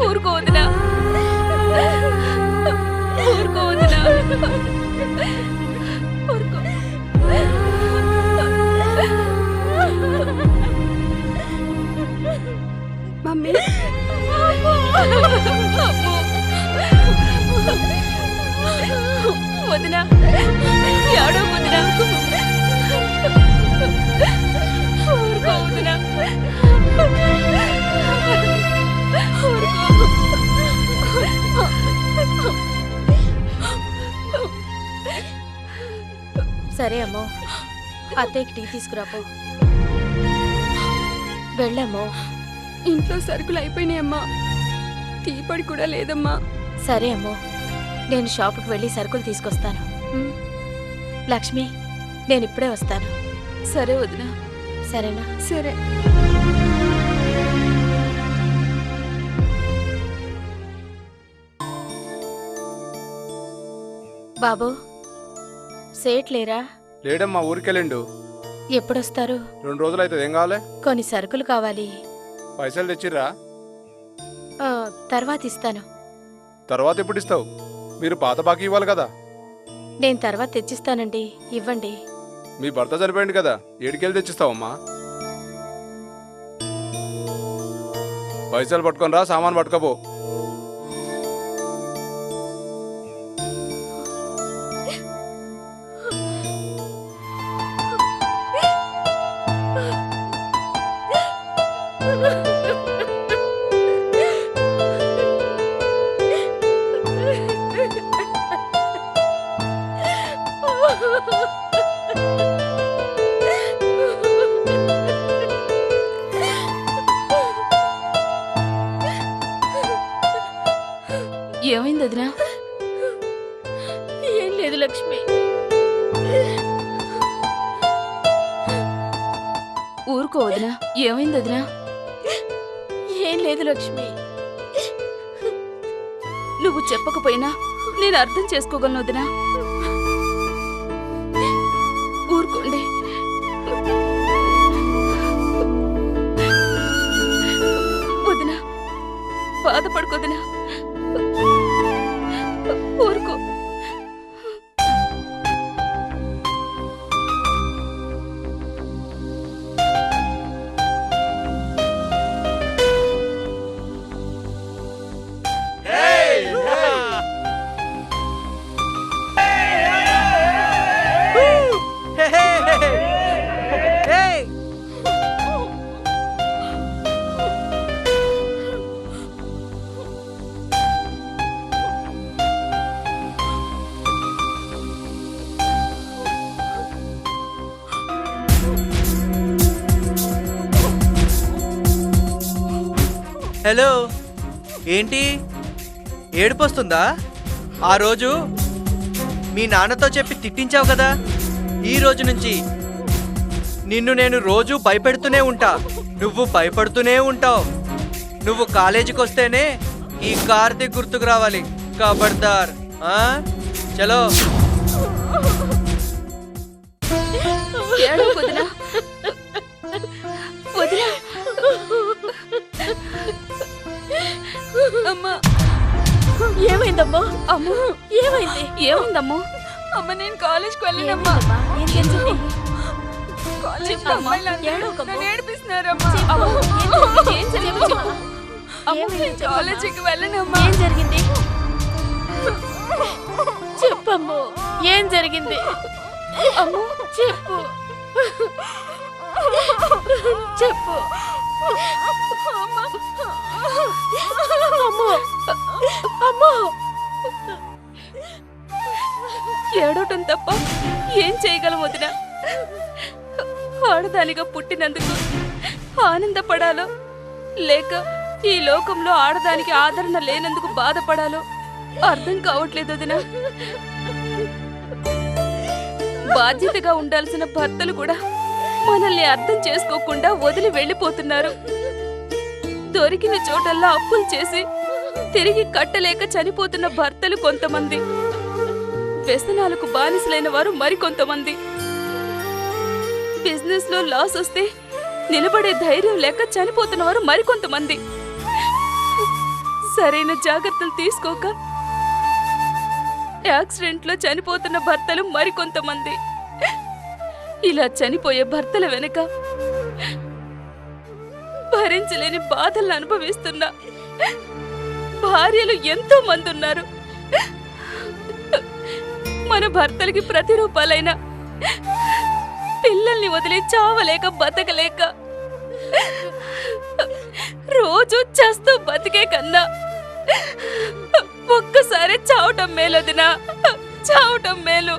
ఊరుకో వదినా, ఊరుకో వదినా, ఊరుకో. మమ్మీ, వదినా, ఏడో వదినా, ఊరుకో వదినా, సరే అమ్మో, అత్తయ్యకి టీ తీసుకురాపో. వెళ్ళమ్మో. ఇంట్లో సరుకులు అయిపోయినాయమ్మా. టీ పొడి కూడా లేదమ్మా. సరే అమ్మో, నేను షాపుకి వెళ్ళి సరుకులు తీసుకొస్తాను. లక్ష్మి, నేను ఇప్పుడే వస్తాను. సరే వదినా. సరేనా? సరే. బాబు, సేట్ లేరా? లేడమ్మా, ఊరికెళ్ళిండు. ఎప్పుడొస్తారు? 2 రోజులు అవుతుంది. ఏం కావాలి? కొన్ని సరుకులు కావాలి. పైసలు తెచ్చిర్రా? తర్వాత ఇస్తాను. తర్వాత ఎప్పుడు ఇస్తావు? మీరు పాత బాకీ ఇవ్వాలి కదా. నేను తర్వాత తెచ్చిస్తానండి, ఇవ్వండి. మీ భర్త చనిపోయింది కదా, ఏడికెళ్ళి తెచ్చిస్తావమ్మా? పైసలు పట్టుకొని రా, సామాన్ పట్టుకపో. లేదు లక్ష్మి. ఊరుకో వదినా. ఏమైంది వదినా? ఏం లేదు లక్ష్మి. నువ్వు చెప్పకపోయినా నేను అర్థం చేసుకోగలను వదినా. ఊరుకోండి. వదినా, బాధపడుకోదినా. ఊరుకో. హలో, ఏంటి ఏడుపొస్తుందా? ఆ రోజు మీ నాన్నతో చెప్పి తిట్టించావు కదా, ఈ రోజు నుంచి నిన్ను నేను రోజు భయపెడుతూనే ఉంటా. నువ్వు భయపడుతూనే ఉంటావు. నువ్వు కాలేజీకి వస్తేనే ఈ కార్తీక్ గుర్తుకు రావాలి. ఖబర్దార్. చలో. ఏడవకు వదినా. వదినా. అమ్మా, ఏమైందమ్మా? అమ్మో, ఏమైంది? ఏమైందమ్మో? అమ్మ, నేను కాలేజ్కి వెళ్ళినమ్మా. కాలేజీకి వెళ్ళనమ్మా. ఏం జరిగింది? చెప్పమ్మో, ఏం జరిగింది? అమ్మో, చెప్పు చెప్పు. అమ్మో, అమ్మో. ఏడవటం తప్ప ఏం చేయగలం వదినా? ఆడదానిగా పుట్టినందుకు ఆనందపడాలో, లేక ఈ లోకంలో ఆడదానికి ఆదరణ లేనందుకు బాధపడాలో అర్థం కావట్లేదు వదినా. బాధ్యతగా ఉండాల్సిన భర్తలు కూడా మనల్ని అర్థం చేసుకోకుండా వదిలి వెళ్ళిపోతున్నారు. దొరికిన చోటల్లా అప్పులు చేసి తిరిగి కట్టలేక చనిపోతున్న భర్తలు కొంతమంది, వ్యసనాలకు బానిసలైన వారు మరికొంతమంది, బిజినెస్ లో లాస్ వస్తే నిలబడే ధైర్యం లేక చనిపోతున్న వారు మరికొంతమంది, సరైన జాగ్రత్తలు తీసుకోక యాక్సిడెంట్ లో చనిపోతున్న భర్తలు మరికొంతమంది. ఇలా చనిపోయే భర్తల వెనుక భరించలేని బాధలను అనుభవిస్తున్న భార్యలు ఎంతో మంది ఉన్నారు. మన భర్తలకి ప్రతిరూపాలైన పిల్లల్ని వదిలి చావలేక బతకలేక రోజు చస్తూ బతికే కన్నా ఒక్కసారి చావటం మేలొదినా, చావటం మేలు.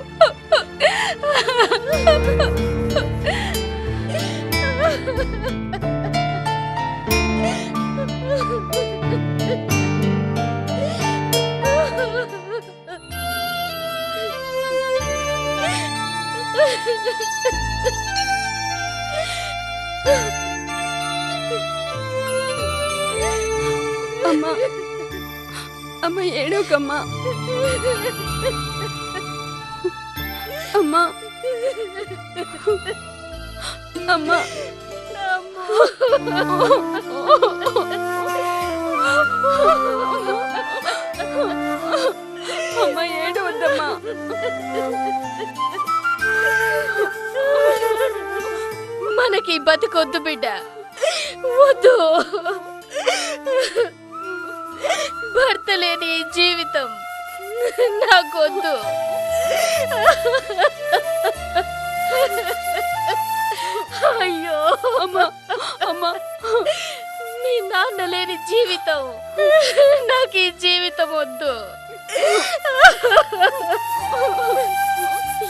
అమ్మా, అమ్మ ఏడోకమ్మా. అమ్మా, అమ్మా, అమ్మ ఏడవద్దమ్మా. మనకి బతికొద్దు బిడ్డ, వద్దు. భర్త లేని జీవితం నాకొద్దు. అయ్యో అమ్మా, అమ్మా, మీ నాన్న లేని జీవితం నాకు ఈ జీవితం వద్దు.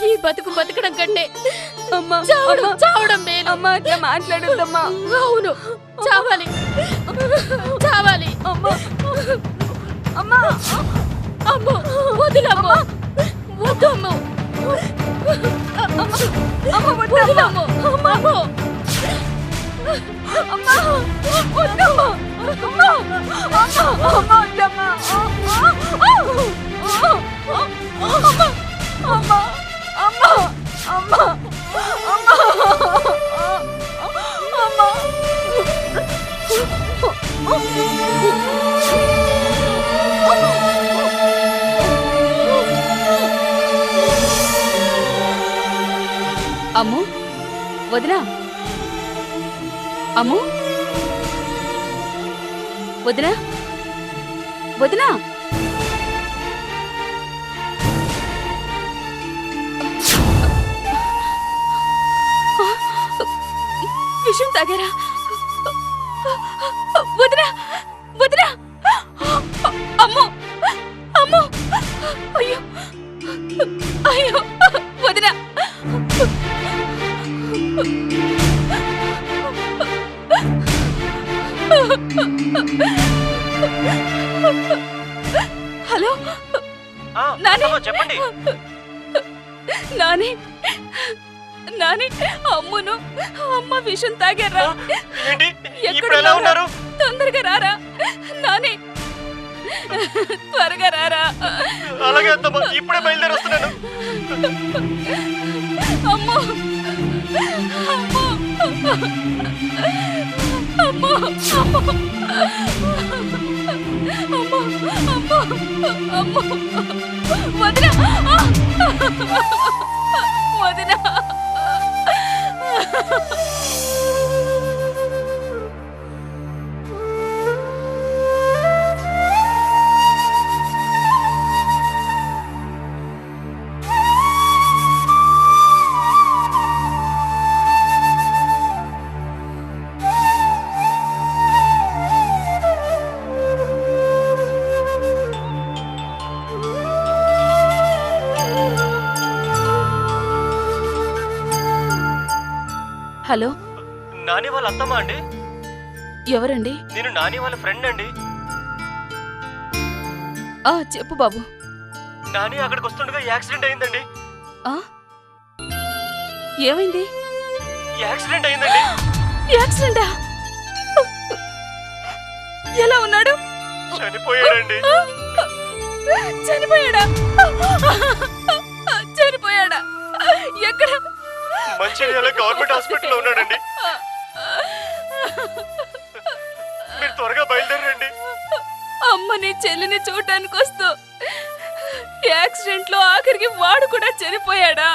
ఈ బతుకు బతకడం కంటే అమ్మా చావడం మేలు. అమ్మా, అట్లా మాట్లాడొద్దమ్మా. అవును, చావాలి, చావాలి. అమ్మా, అమ్మా, అమ్మో, వదిలమ్మా, వద్దు. వద్దు అమ్మ. అమ్మ వద్దు అమ్మ. అమ్మ అమ్మ వద్దు. అమ్మ అమ్మ వద్దమ్మ. అమ్మ అమ్మ అమ్మ అమ్ము వదినా. అమ్ము వదినా. వదినా విషం తాగారా? వదినా వదినా. అమ్మో అమ్మో. అయ్యో అయ్యో వదినా. హలో నాని, చెప్పండి. నాని నాని అమ్మును అమ్మ విషం తాగారా? ఎక్కడ ఉన్నారు? తొందరగా రారా నాని, త్వరగా రారా. అలాగే అత్తమ్మ, ఇప్పుడే బయలుదేరి వస్తున్నాను. అమ్మో అమ్మో అమ్మో అమ్మో అమ్మో అమ్మో వదినా వదినా. హలో, నాని వాళ్ళ అత్తమ్మ అండి? ఎవరండి? నేను నాని వాళ్ళ ఫ్రెండ్ అండి. చెప్పు బాబు. నాని అక్కడికి వస్తుండగా యాక్సిడెంట్ అయిందండి. ఏమైంది? యాక్సిడెంట్ అయిందండి. యాక్సిడెంటా? ఎలా ఉన్నాడు? చనిపోయాడండి. చనిపోయాడా? చనిపోయాడా? ఎక్కడ? మంచిర్యాల గవర్నమెంట్ హాస్పిటల్లో ఉన్నాడండి. మీరు త్వరగా బయలుదేరండి. అమ్మ నీ చెల్లిని చూడటానికి వస్తూ యాక్సిడెంట్ లో ఆఖరికి వాడు కూడా చనిపోయాడా?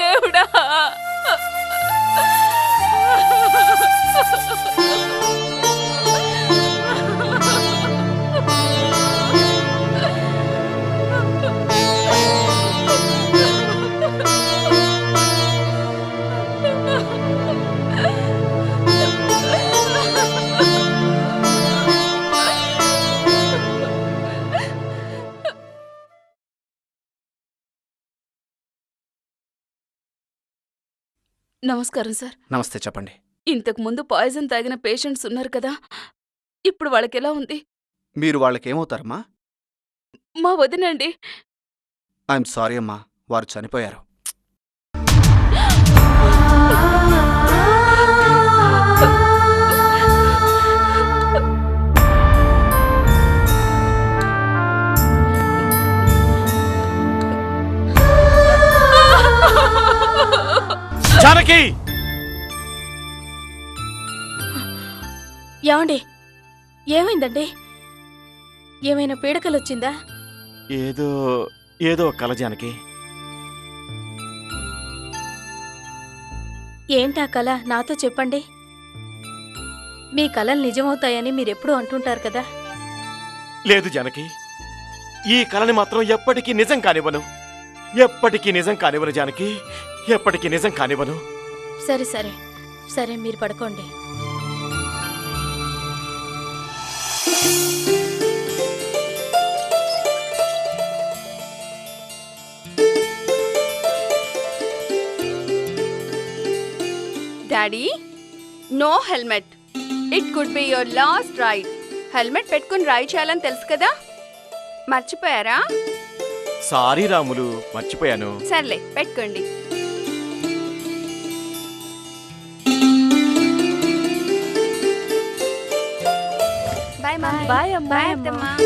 దేవుడా. నమస్కారం సార్. నమస్తే, చెప్పండి. ఇంతకు ముందు పాయిజన్ తాగిన పేషెంట్స్ ఉన్నారు కదా, ఇప్పుడు వాళ్ళకెలా ఉంది? మీరు వాళ్ళకేమవుతారమ్మా? మా వదినండి. ఐఎమ్ సారీ అమ్మా, వారు చనిపోయారు. జానకి! ఏమండి, ఏమైందండి? ఏమైనా పీడకలొచ్చిందా? ఏదో ఏదో కల జానకి. ఏంటా కల? నాతో చెప్పండి. మీ కలలు నిజమవుతాయని మీరెప్పుడూ అంటుంటారు కదా. లేదు జానకి, ఈ కలని మాత్రం ఎప్పటికీ నిజం కానివ్వను. ఎప్పటికీ నిజం కానివ్వను జానకి, ఎప్పటికీ నిజం కానివ్వను. సరే సరే సరే, మీరు పడుకోండి. Daddy, no helmet. It could be your last ride. Helmet పెట్టుకుని రైడ్ చేయాలని తెలుసు కదా, మర్చిపోయారా? సారీ రాములు, మర్చిపోయాను. సర్లే పెట్టుకోండి. బాయ్ బాయ్ అమ్మా. అత్తమ్మా.